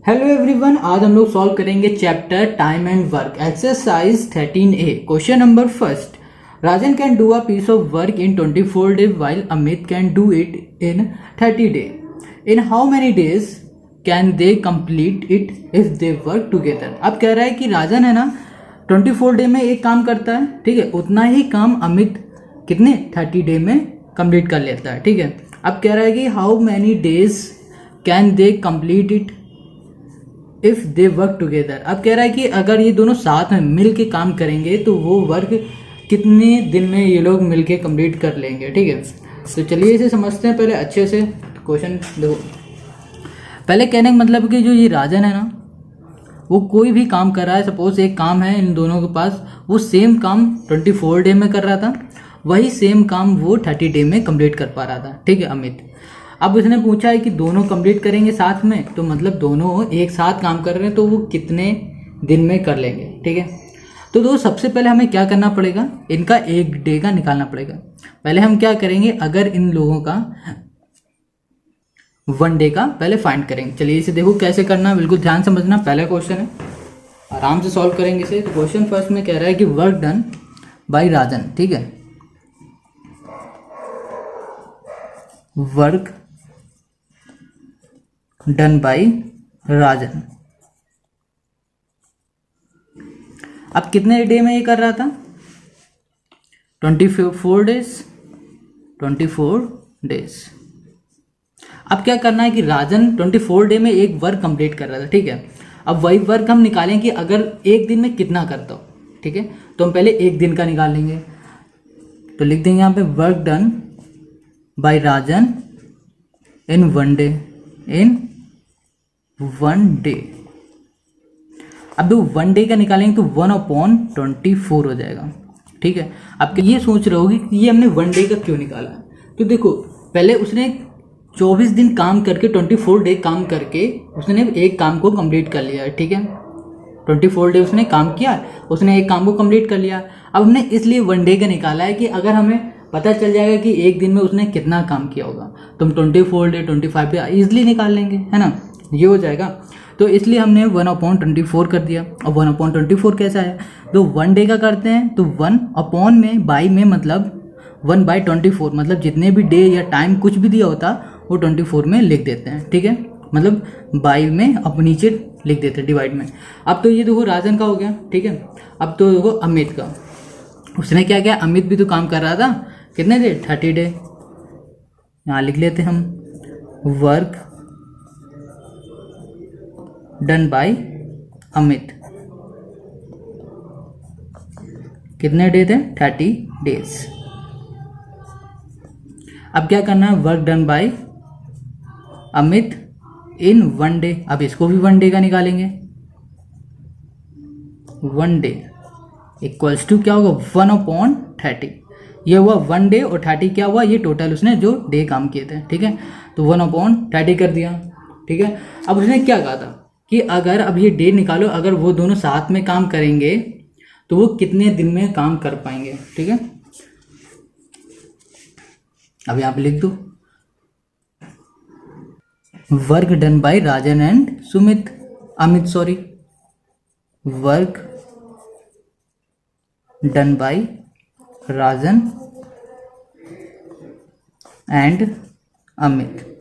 Hello everyone, आज हम लोग सॉल्व करेंगे chapter time and work exercise 13A। Question number first, Rajan can do a piece of work in 24 days while Amit can do it in 30 days. In how many days can they complete it if they work together. अब कह रहा है कि राजन है ना 24 day में एक काम करता है, ठीक है, उतना ही काम अमित कितने 30 डे में कंप्लीट कर लेता है, ठीक है। अब कह रहा है कि how many days can they complete it if they work together. अब कह रहा है कि अगर ये दोनों साथ में मिल के काम करेंगे तो वो वर्क कितने दिन में ये लोग मिल के कम्प्लीट कर लेंगे, ठीक है। तो चलिए इसे समझते हैं पहले अच्छे से। क्वेश्चन देखो, पहले कहने का मतलब कि जो ये राजन है ना वो कोई भी काम कर रहा है, सपोज एक काम है इन दोनों के पास, वो सेम काम 24 डे में कर रहा था, वही सेम काम वो 30 डे में कंप्लीट कर पा रहा था, ठीक है अमित। अब उसने पूछा है कि दोनों कंप्लीट करेंगे साथ में, तो मतलब दोनों एक साथ काम कर रहे हैं तो वो कितने दिन में कर लेंगे, ठीक है। तो दोस्तों सबसे पहले हमें क्या करना पड़ेगा, इनका एक डे का निकालना पड़ेगा। पहले हम क्या करेंगे, अगर इन लोगों का 1 डे का पहले फाइंड करेंगे। चलिए इसे देखो कैसे करना, बिल्कुल ध्यान समझना। पहला क्वेश्चन है, आराम से सॉल्व करेंगे इसे। तो क्वेश्चन फर्स्ट में कह रहा है कि वर्क डन बाय राजन, ठीक है, वर्क डन बाय राजन। अब कितने डे में ये कर रहा था, 24 डेज, 24 डेज। अब क्या करना है कि राजन 24 डे में एक वर्क कंप्लीट कर रहा था, ठीक है। अब वही वर्क हम निकालें कि अगर एक दिन में कितना करता हो, ठीक है। तो हम पहले एक दिन का निकाल लेंगे, तो लिख देंगे यहाँ पे work done by Rajan in 1 day, in 1 day. अब 1 डे का निकालेंगे तो 1/24 हो जाएगा, ठीक है। आप ये सोच रहे होगे कि ये हमने 1 डे का क्यों निकाला। तो देखो पहले उसने 24 दिन काम करके 24 डे काम करके उसने एक काम को कंप्लीट कर लिया, ठीक है। 24 डे उसने काम किया, उसने एक काम को कंप्लीट कर लिया। अब हमने इसलिए 1 डे का निकाला है कि अगर हमें पता चल जाएगा कि एक दिन में उसने कितना काम किया होगा तो हम 24 डे 25 डे ईजिली निकाल लेंगे, है ना, ये हो जाएगा। तो इसलिए हमने 1/24 कर दिया। और 1/24 कैसा है, तो 1 डे का करते हैं तो 1 में बाई में मतलब 1/24, मतलब जितने भी डे या टाइम कुछ भी दिया होता वो 24 में लिख देते हैं, ठीक है, मतलब बाई में अब नीचे लिख देते हैं डिवाइड में। अब तो ये देखो राजन का हो गया, ठीक है। अब तो देखो अमित का, उसने क्या किया, अमित भी तो काम कर रहा था कितने डे, 30 डे। यहाँ लिख लेते हम वर्क डन बाय अमित, कितने डे थे, 30 डेज। अब क्या करना है, वर्क डन बाय अमित इन 1 डे। अब इसको भी 1 डे का निकालेंगे, 1 डे इक्वल्स टू क्या होगा, 1/30। ये हुआ 1 डे और 30 क्या हुआ, ये टोटल उसने जो डे काम किए थे, ठीक है। तो 1/30 कर दिया, ठीक है। अब उसने क्या कहा था कि अगर अब ये डे निकालो, अगर वो दोनों साथ में काम करेंगे तो वो कितने दिन में काम कर पाएंगे, ठीक है। अब यहाँ पे लिख दो work done by Rajan and Amit sorry, work done by Rajan and Amit.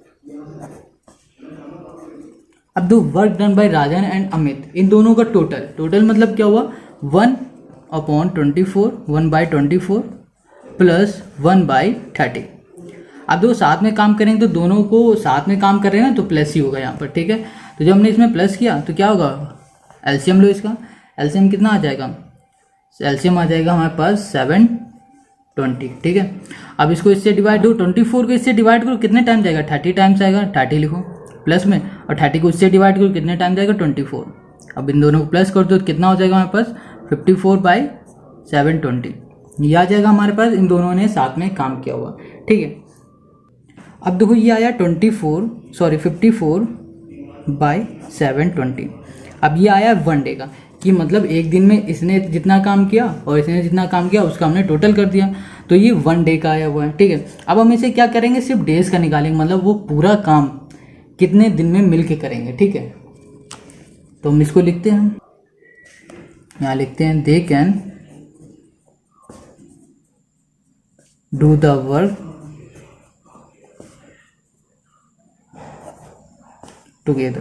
अब दो work done by Rajan and Amit, इन दोनों का टोटल मतलब क्या हुआ, 1/24, 1/24 प्लस 1/30। अब दो साथ में काम करेंगे तो दोनों को साथ में काम कर रहे हैं ना, तो प्लस ही होगा यहाँ पर, ठीक है। तो जब हमने इसमें प्लस किया तो क्या होगा, एलसीएम लो इसका, एलसीएम कितना आ जाएगा, एलसीएम आ जाएगा हमारे पास 720, ठीक है। अब इसको इससे डिवाइड दो, 24 को इससे डिवाइड करो, कितने टाइम जाएगा, 30 टाइम्स आएगा, 30 लिखो प्लस में, और 30 को इससे डिवाइड करो, कितने टाइम जाएगा, 24। अब इन दोनों को प्लस कर दो तो कितना हो जाएगा हमारे पास, 54/720, ये आ जाएगा हमारे पास, इन दोनों ने साथ में काम किया हुआ, ठीक है। अब देखो ये आया 54/720। अब ये आया 1 डे का, कि मतलब एक दिन में इसने जितना काम किया और इसने जितना काम किया उसका हमने टोटल कर दिया, तो ये 1 डे का आया हुआ है, ठीक है। अब हम इसे क्या करेंगे, सिर्फ डेज का निकालेंगे, मतलब वो पूरा काम कितने दिन में मिल के करेंगे, ठीक है। तो हम इसको लिखते हैं, हम यहाँ लिखते हैं they can do the work together.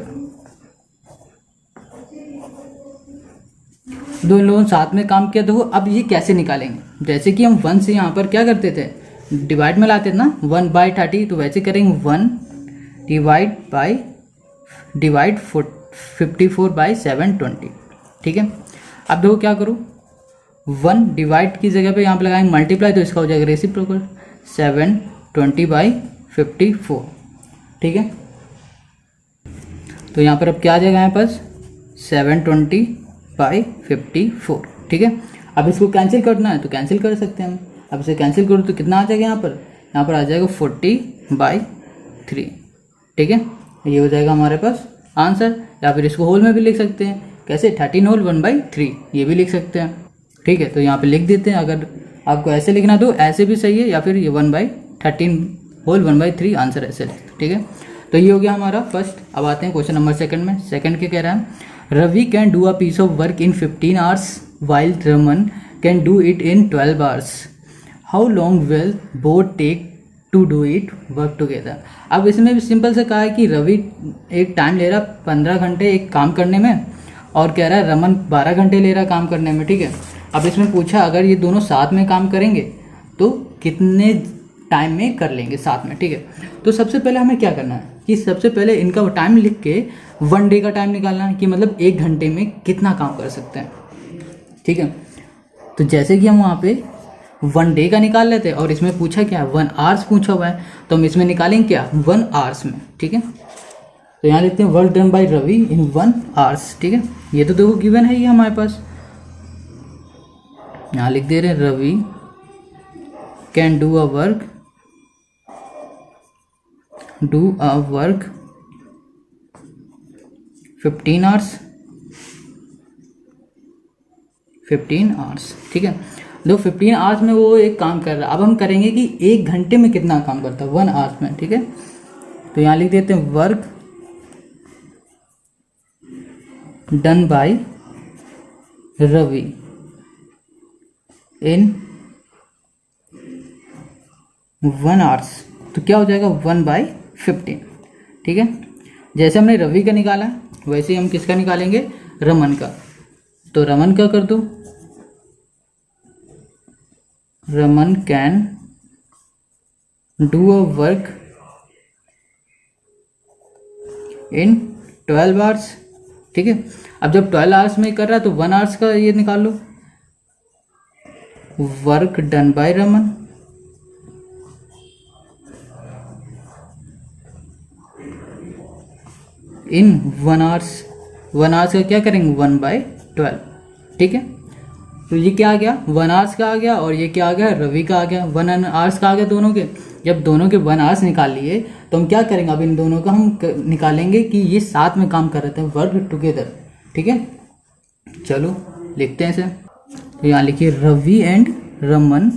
दो लोगों ने साथ में काम किया। देखो अब ये कैसे निकालेंगे, जैसे कि हम 1 से यहाँ पर क्या करते थे, डिवाइड में लाते थे ना, 1/30, तो वैसे करेंगे 1 डिवाइड 54/720। ठीक है। अब देखो क्या करूँ, 1 डिवाइड की जगह पे यहाँ पे लगाएंगे मल्टीप्लाई, तो इसका हो जाएगा रेसिप्रोकल 720/54। ठीक है। तो यहाँ पर अब क्या आ जाएगा यहाँ पास 720/54। ठीक है। अब इसको कैंसिल करना है तो कैंसिल कर सकते हैं हम। अब इसे कैंसिल करो तो कितना आ जाएगा यहाँ पर आ जाएगा 40/3। ठीक है। ये हो जाएगा हमारे पास आंसर। या फिर इसको होल में भी लिख सकते हैं, कैसे 13 होल 1/3, ये भी लिख सकते हैं। ठीक है। तो यहाँ पे लिख देते हैं, अगर आपको ऐसे लिखना तो ऐसे भी सही है, या फिर ये 1/13 होल 1/3 आंसर ऐसे लिखते हैं। ठीक है। तो ये हो गया हमारा फर्स्ट। अब आते हैं क्वेश्चन नंबर सेकंड में। सेकंड के कह रहा है Ravi can do a piece of work in 15 hours while Raman can do it in 12 hours. How long will both take to do it work together. अब इसमें भी सिंपल से कहा है कि रवि एक टाइम ले रहा 15 घंटे एक काम करने में, और कह रहा है रमन 12 घंटे ले रहा काम करने में। ठीक है। अब इसमें पूछा अगर ये दोनों साथ में काम करेंगे तो कितने टाइम में कर लेंगे साथ में। ठीक है। तो सबसे पहले हमें क्या करना है कि सबसे पहले इनका टाइम लिख के 1 डे का टाइम निकालना है, कि मतलब 1 घंटे में कितना काम कर सकते हैं। ठीक है। तो जैसे कि हम वहाँ पे 1 डे का निकाल लेते हैं, और इसमें पूछा क्या है 1 आवर्स पूछा हुआ है, तो हम इसमें निकालेंगे क्या 1 आवर्स में। ठीक है। तो यहाँ लिखते हैं work done by Ravi in 1 hours. ठीक है। ये तो देखो गिवन है ये हमारे पास, यहाँ लिख दे रहे हैं Ravi can do a work 15 hours 15 hours. ठीक है। दो 15 आवर्स में वो एक काम कर रहा है। अब हम करेंगे कि 1 घंटे में कितना काम करता है 1 आवर्स में। ठीक है। तो यहाँ लिख देते हैं work done by Ravi in 1 hours. तो क्या हो जाएगा 1/15। ठीक है। जैसे हमने रवि का निकाला वैसे ही हम किसका निकालेंगे, रमन का। तो रमन का कर दो, Raman can do a work in 12 hours. ठीक है। अब जब 12 आवर्स में कर रहा है तो 1 आवर्स का ये निकाल लो, work done by Raman in 1 hours. 1 hours का क्या करेंगे 1/12। ठीक है। तो ये क्या आ गया 1 आवर्स का आ गया, और ये क्या आ गया रवि का आ गया 1 आवर्स का आ गया दोनों के। जब दोनों के 1 आवर्स निकाल लिए तो हम क्या करेंगे, अब इन दोनों का हम निकालेंगे कि ये साथ में काम कर रहे थे वर्क टुगेदर। ठीक है। चलो लिखते हैं इसे। तो यहाँ लिखिए Ravi and Raman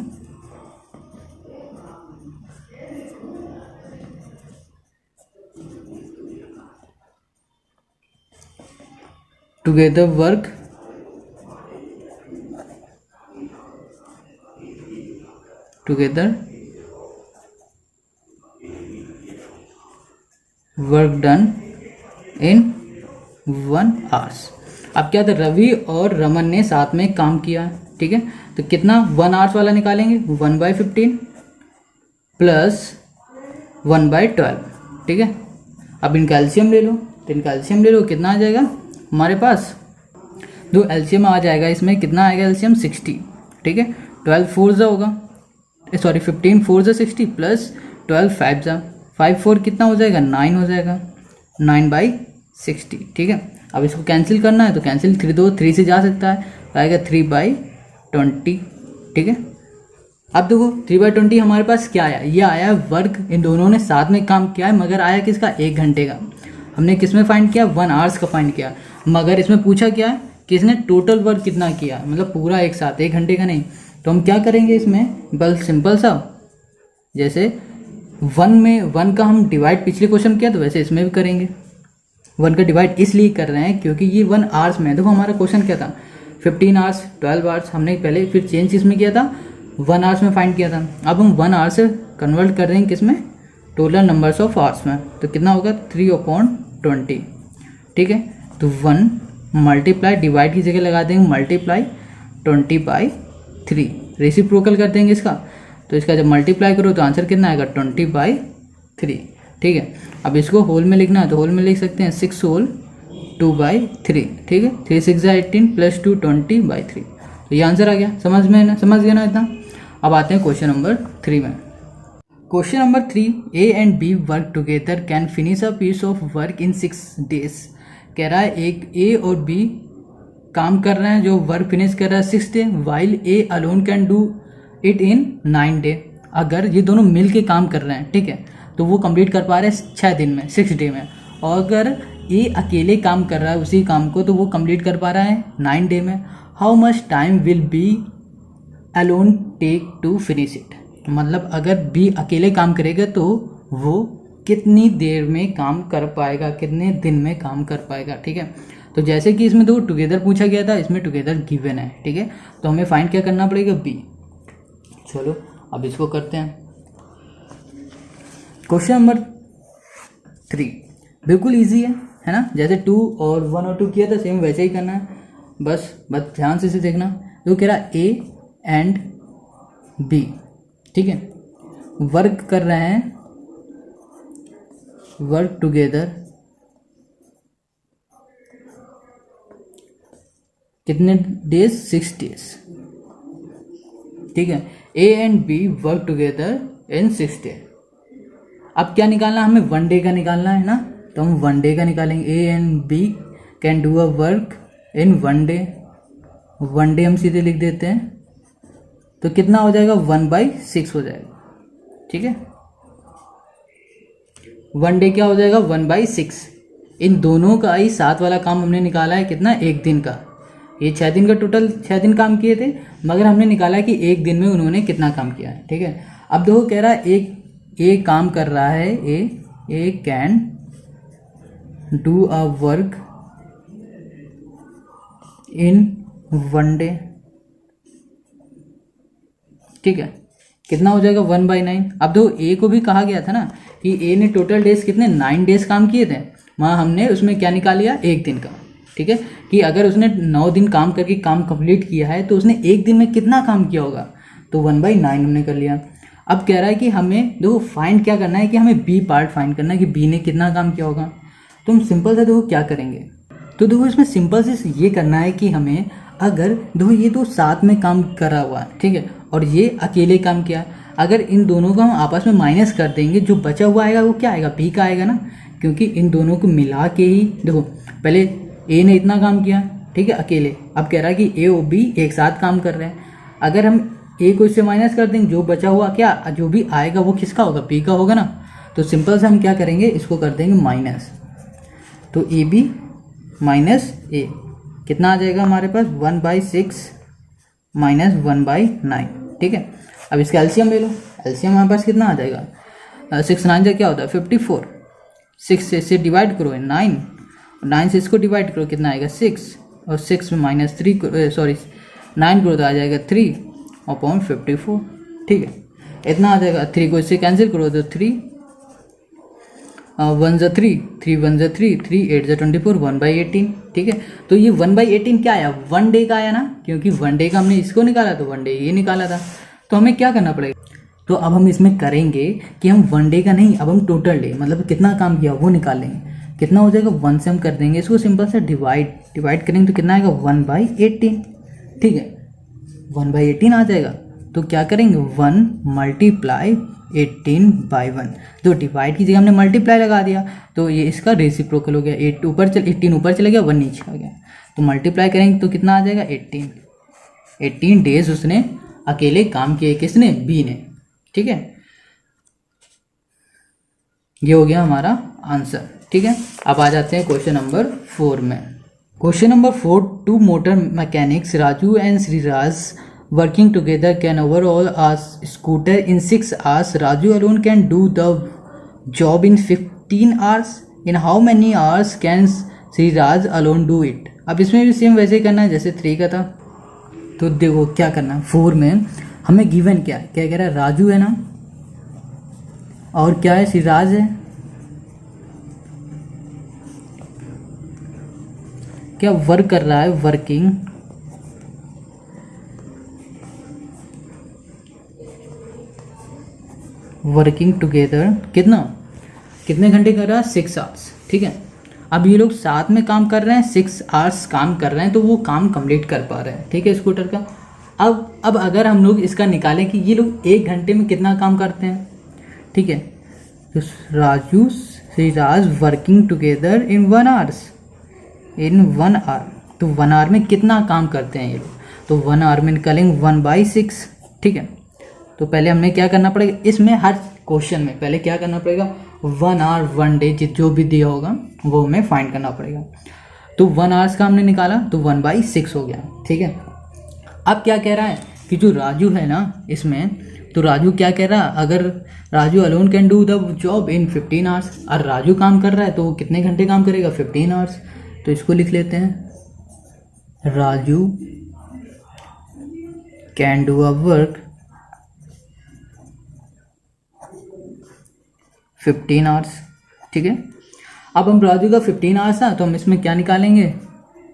together work done in 1 hours. अब क्या था रवि और रमन ने साथ में काम किया। ठीक है। तो कितना 1 आवर्स वाला निकालेंगे 1/15 प्लस 1/12। ठीक है। अब इनका एलसीएम ले लो, तो इनका एलसीएम ले लो, कितना आ जाएगा हमारे पास, दो एलसीएम आ जाएगा इसमें, कितना आएगा एलसीएम 60। ठीक है। 12 4 जा होगा, सॉरी 15 4 जा 60 प्लस 12 5 जा 5 4 कितना हो जाएगा 9 हो जाएगा, 9/60। ठीक है। अब इसको कैंसिल करना है तो कैंसिल 3 से जा सकता है, तो आएगा 3/20। ठीक है। अब देखो 3/20 हमारे पास क्या आया, ये आया वर्क, इन दोनों ने साथ में काम किया है, मगर आया किसका 1 घंटे का। हमने किस में फाइंड किया 1 आवर्स का फाइंड किया, मगर इसमें पूछा क्या है कि इसने टोटल वर्क कितना किया, मतलब पूरा एक साथ 1 घंटे का नहीं। तो हम क्या करेंगे इसमें, बस सिंपल सा, जैसे 1 में 1 का हम डिवाइड पिछले क्वेश्चन किया तो वैसे इसमें भी करेंगे। 1 का डिवाइड इसलिए कर रहे हैं क्योंकि ये 1 आवर्स में है। देखो हमारा क्वेश्चन क्या था, 15 आवर्स, 12 आवर्स, हमने पहले फिर चेंज इसमें किया था 1 आवर्स में फाइंड किया था। अब हम 1 आवर से कन्वर्ट कर रहे हैं किस में, टोटल नंबर्स ऑफ आवर्स में। तो कितना होगा 3/20, ठीक है। तो 1 मल्टीप्लाई, डिवाइड की जगह लगा देंगे मल्टीप्लाई 20/3, रेसिप्रोकल कर देंगे इसका। तो इसका जब मल्टीप्लाई करो तो आंसर कितना आएगा 20/3, ठीक है। अब इसको होल में लिखना है तो होल में लिख सकते हैं 6 होल 2/3, ठीक है। 3 6 18 प्लस 2 20/3, तो ये आंसर आ गया। समझ गया ना इतना। अब आते हैं क्वेश्चन नंबर 3 में। Question number 3, A and B work together can finish a piece of work in 6 days. कह रहा है एक ए और बी काम कर रहे हैं जो वर्क फिनिश कर रहा है 6 day, while A alone can do it in 9 day. अगर ये दोनों मिल के काम कर रहे हैं, ठीक है, तो वो कंप्लीट कर पा रहे हैं 6 दिन में, 6 डे में। और अगर ए अकेले काम कर रहा है उसी काम को तो वो कंप्लीट कर पा रहा है 9 डे में। How much time will be alone take to finish it. मतलब अगर बी अकेले काम करेगा तो वो कितनी देर में काम कर पाएगा, कितने दिन में काम कर पाएगा, ठीक है। तो जैसे कि इसमें तो टुगेदर पूछा गया था, इसमें टुगेदर गिवन है, ठीक है। तो हमें फाइंड क्या करना पड़ेगा, बी। चलो अब इसको करते हैं। क्वेश्चन नंबर 3 बिल्कुल इजी है ना, जैसे 2 और 1 और 2 किया था सेम वैसे ही करना है। बस ध्यान से इसे देखना। तो कह रहा ए एंड बी, ठीक है, वर्क कर रहे हैं, वर्क टुगेदर कितने डेज, 6 डेज, ठीक है। A and B work together in 6 day. अब क्या निकालना हमें, 1 डे का निकालना है ना, तो हम 1 डे का निकालेंगे। A and B can do a work in 1 day. 1 day हम सीधे लिख देते हैं, तो कितना हो जाएगा 1/6 हो जाएगा, ठीक है। 1 डे क्या हो जाएगा 1/6। इन दोनों का ही साथ वाला काम हमने निकाला है कितना, 1 दिन का। ये 6 दिन का टोटल 6 दिन काम किए थे, मगर हमने निकाला कि 1 दिन में उन्होंने कितना काम किया है, ठीक है। अब देखो कह रहा है एक काम कर रहा है, A can do a work in 1 day, ठीक है। कितना हो जाएगा 1/9। अब देखो ए को भी कहा गया था ना कि ए ने टोटल डेज कितने 9 डेज काम किए थे, वहाँ हमने उसमें क्या निकाल लिया 1 दिन का, ठीक है। कि अगर उसने 9 दिन काम करके काम कंप्लीट किया है तो उसने 1 दिन में कितना काम किया होगा, तो 1/9 हमने कर लिया। अब कह रहा है कि हमें देखो फाइंड क्या करना है, कि हमें बी पार्ट फाइंड करना है कि बी ने कितना काम किया होगा। तो हम सिंपल सा देखो क्या करेंगे, तो देखो इसमें सिंपल से ये करना है कि हमें, अगर देखो ये तो साथ में काम करा हुआ है, ठीक है, और ये अकेले काम किया, अगर इन दोनों को हम आपस में माइनस कर देंगे, जो बचा हुआ आएगा वो क्या आएगा, बी का आएगा ना, क्योंकि इन दोनों को मिला के ही देखो पहले ए ने इतना काम किया, ठीक है, अकेले। अब कह रहा है कि ए और बी एक साथ काम कर रहे हैं। अगर हम ए को इससे माइनस कर देंगे, जो बचा हुआ क्या जो भी आएगा वो किसका होगा, बी का होगा ना। तो सिंपल से हम क्या करेंगे, इसको कर देंगे माइनस। तो ए बी माइनस ए कितना आ जाएगा हमारे पास 1/6 माइनस 1/9, ठीक है। अब इसका एलसीएम ले लो, एलसीएम हमारे पास कितना आ जाएगा 6 9 क्या होता है 54। 6 से इसे डिवाइड करो 9, 9 से इसको डिवाइड करो कितना आएगा 6, और 6 में -3 सॉरी 9 करो तो आ जाएगा 3/54, ठीक है। इतना आ जाएगा। 3 को इससे कैंसिल करो तो 3 1 ज़ा 3, 3 1 ज़ा 3, 3 8 ज़ा 24, 1/18, ठीक है। तो ये 1/18 क्या आया, 1 डे का आया ना, क्योंकि 1 डे का हमने इसको निकाला तो 1 डे ये निकाला था। तो हमें क्या करना पड़ेगा, तो अब हम इसमें करेंगे कि हम 1 डे का नहीं, अब हम टोटल डे मतलब कितना काम किया वो निकाल लेंगे। कितना हो जाएगा 1 से हम कर देंगे इसको सिंपल से डिवाइड करेंगे तो कितना आएगा 1/18, ठीक है। 1/18 आ जाएगा। तो क्या करेंगे 1 मल्टीप्लाई 18/1, तो डिवाइड की जगह हमने मल्टीप्लाई लगा दिया तो ये इसका रेसिप्रोकल हो गया। 18 ऊपर चला गया, 1 नीचे आ गया, तो मल्टीप्लाई करेंगे तो कितना आ जाएगा 18 डेज उसने अकेले काम किए, किसने, बी ने, ठीक है। ये हो गया हमारा आंसर, ठीक है। अब आ जाते हैं क्वेश्चन नंबर 4 में। Question number 4, 2 motor mechanics Raju and Shriraj working together can overhaul a scooter in 6 hours. Raju alone can do the job in 15 hours. In how many hours can Shriraj alone do it. अब इसमें भी same वैसे ही करना है जैसे 3 का था। तो देखो क्या करना है, 4 में हमें गिवन क्या है, क्या कह रहा है, राजू है ना, और क्या है, श्रीराज है, क्या वर्क कर रहा है, वर्किंग टुगेदर, कितने घंटे कर रहा है, 6 आवर्स। ठीक है, अब ये लोग साथ में काम कर रहे हैं, 6 आवर्स काम कर रहे हैं, तो वो काम कंप्लीट कर पा रहे हैं। ठीक है स्कूटर का। अब अगर हम लोग इसका निकालें कि ये लोग 1 घंटे में कितना काम करते हैं। ठीक है, तो Raju Shriraj working together in 1 hours, in 1 hour, तो 1 आवर में कितना काम करते हैं ये लोग, तो 1 आवर में निकालेंगे 1/6। ठीक है, तो पहले हमें क्या करना पड़ेगा, इसमें हर क्वेश्चन में पहले क्या करना पड़ेगा, 1 आवर 1 डे जो भी दिया होगा वो हमें फाइंड करना पड़ेगा। तो 1 आवर्स का हमने निकाला तो 1/6 हो गया। ठीक है, अब क्या कह रहा है कि जो राजू है ना इसमें, तो राजू क्या कह रहा है, अगर Raju alone can do the job in 15 hours, और राजू काम कर रहा है तो वो कितने घंटे काम करेगा, 15 आवर्स। तो इसको लिख लेते हैं, Raju can do a work 15 hours. ठीक है, अब हम राजू का 15 आवर्स था तो हम इसमें क्या निकालेंगे,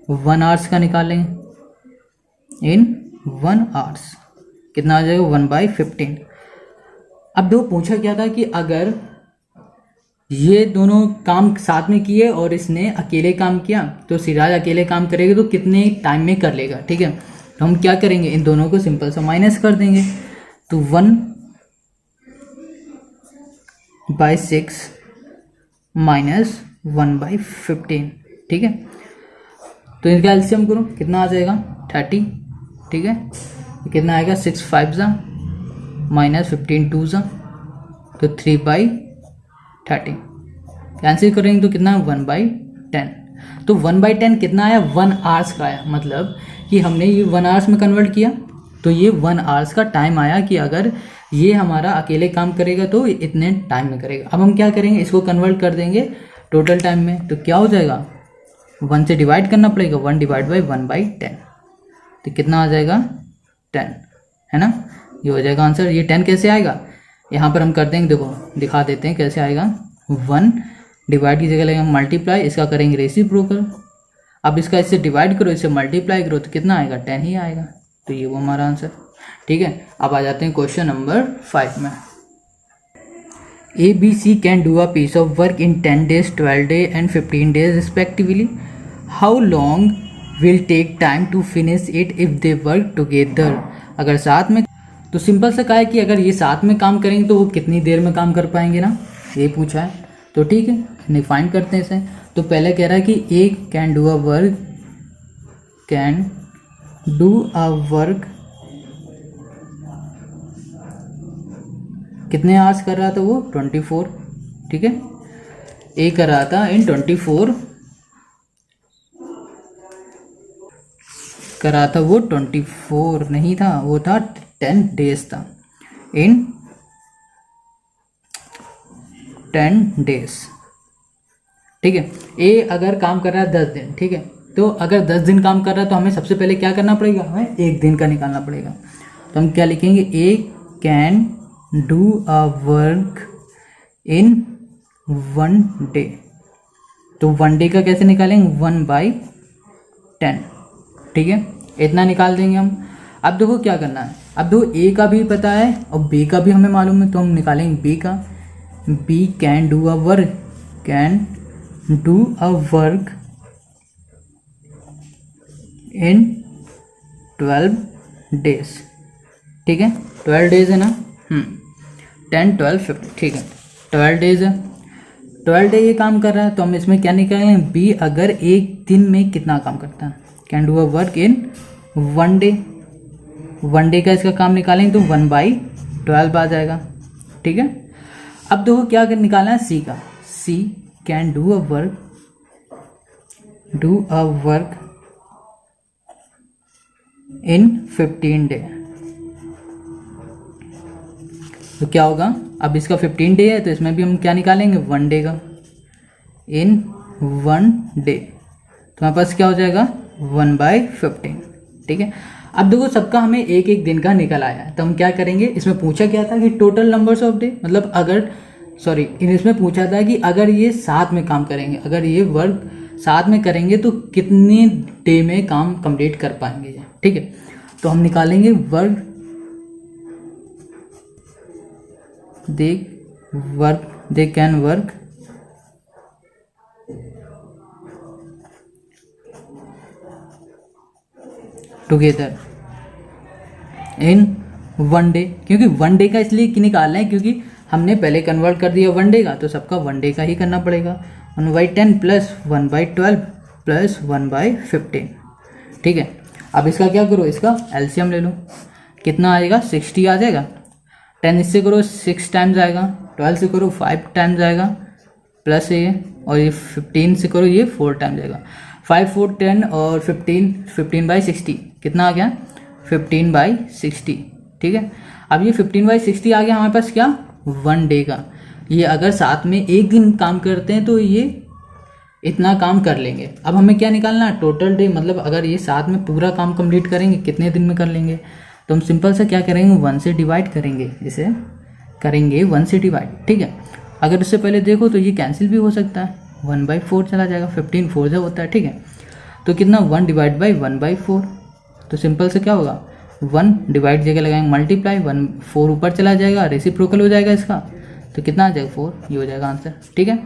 1 आवर्स का निकालेंगे इन 1 आवर्स, कितना आ जाएगा 1/15। अब दो पूछा क्या था कि अगर ये दोनों काम साथ में किए और इसने अकेले काम किया, तो सिराज अकेले काम करेगा तो कितने टाइम में कर लेगा। ठीक है, तो हम क्या करेंगे, इन दोनों को सिंपल सा माइनस कर देंगे, तो 1/6 माइनस 1/15। ठीक है, तो इनका एलसीएम करो, कितना आ जाएगा 30। ठीक है, कितना आएगा 6 5 जा माइनस 15 2 जा, तो 3/30। कैंसिल करेंगे तो कितना 1/10। तो 1/10 कितना आया, 1 आवर्स का आया, मतलब कि हमने ये 1 आवर्स में कन्वर्ट किया तो ये 1 आवर्स का टाइम आया कि अगर ये हमारा अकेले काम करेगा तो इतने टाइम में करेगा। अब हम क्या करेंगे, इसको कन्वर्ट कर देंगे टोटल टाइम में, तो क्या हो जाएगा, 1 से डिवाइड करना पड़ेगा, 1 डिवाइड बाई 1/10, तो कितना आ जाएगा 10, है ना, ये हो जाएगा आंसर। ये 10 कैसे आएगा, यहाँ पर हम कर देंगे, देखो दिखा देते हैं कैसे आएगा। 1 डिवाइड की जगह लगेगा मल्टीप्लाई, इसका करेंगे रेसिप्रोकल। अब इसका इससे डिवाइड करो, इससे मल्टीप्लाई करो, तो कितना आएगा 10 ही आएगा, तो ये वो हमारा आंसर। ठीक है, अब आ जाते हैं क्वेश्चन नंबर 5 में। ABC can do a piece of work in 10 days, 12 days and 15 days respectively. How long will take time to finish it if they work together. अगर साथ में, तो सिंपल सा कहा है कि अगर ये साथ में काम करेंगे तो वो कितनी देर में काम कर पाएंगे ना, ये पूछा है। तो ठीक है, डिफाइन करते हैं इसे। तो पहले कह रहा है कि ए कैन डू अ वर्क कितने आवर्स कर रहा था वो, 24। ठीक है, ए कर रहा था इन 24 कर रहा था वो 24 नहीं था, वो था 10 days था, इन 10 days। ठीक है, ए अगर काम कर रहा है 10 दिन। ठीक है, तो अगर 10 दिन काम कर रहा है तो हमें सबसे पहले क्या करना पड़ेगा, हमें 1 दिन का निकालना पड़ेगा। तो हम क्या लिखेंगे, A can do a work in 1 day। तो 1 day का कैसे निकालेंगे, 1/10। ठीक है, इतना निकाल देंगे हम। अब देखो क्या करना है, अब देखो ए का भी पता है और बी का भी हमें मालूम है, तो हम निकालेंगे बी का। B can do a work in 12 days। ठीक है, 12 days है ना, 10 12 15। ठीक है, 12 days है, 12 day ये काम कर रहा है, तो हम इसमें क्या निकालेंगे, बी अगर एक दिन में कितना काम करता है, can do a work in 1 day। 1 day का इसका काम निकालेंगे तो 1/12 आ जाएगा। ठीक है, अब देखो क्या निकालना है सी का। C can do a work in 15 day। तो क्या होगा, अब इसका 15 day है तो इसमें भी हम क्या निकालेंगे, 1 day का। इन 1 डे, तो हमारे पास क्या हो जाएगा 1/15। ठीक है, अब देखो सबका हमें एक एक दिन का निकल आया है, तो हम क्या करेंगे, इसमें पूछा क्या था कि टोटल नंबर्स ऑफ डे, मतलब अगर इसमें पूछा था कि अगर ये साथ में काम करेंगे, अगर ये वर्क साथ में करेंगे तो कितने डे में काम कंप्लीट कर पाएंगे। ठीक है, तो हम निकालेंगे work they can work together in 1 day, क्योंकि 1 डे का इसलिए निकालना है क्योंकि हमने पहले कन्वर्ट कर दिया 1 डे का, तो सबका 1 डे का ही करना पड़ेगा। 1/10 प्लस 1/12 प्लस 1/15। ठीक है, अब इसका क्या करो, इसका एलसीएम ले लो, कितना आएगा 60 आ जाएगा। 10 इससे करो 6 टाइम्स आएगा, 12 से करो 5 टाइम्स आएगा, प्लस ये, और ये 15 से करो ये 4 टाइम्स आएगा। 5 4 10 और 15/60 कितना आ गया 15/60। ठीक है, अब ये 15/60 आ गया हमारे पास क्या 1 डे का। ये अगर साथ में एक दिन काम करते हैं तो ये इतना काम कर लेंगे। अब हमें क्या निकालना है टोटल डे, मतलब अगर ये साथ में पूरा काम कंप्लीट करेंगे कितने दिन में कर लेंगे, तो हम सिंपल सा क्या करेंगे 1 से डिवाइड करेंगे, इसे करेंगे 1 से डिवाइड। ठीक है, अगर उससे पहले देखो तो ये कैंसिल भी हो सकता है, 1/4 चला जाएगा, 15 4 से होता है। ठीक है, तो कितना 1 डिवाइड बाई 1/4, तो सिंपल से क्या होगा 1 डिवाइड जगह लगाएंगे मल्टीप्लाई, 1 4 ऊपर चला जाएगा, रेसिप्रोकल हो जाएगा इसका, तो कितना आ जाएगा 4, ये हो जाएगा आंसर। ठीक है।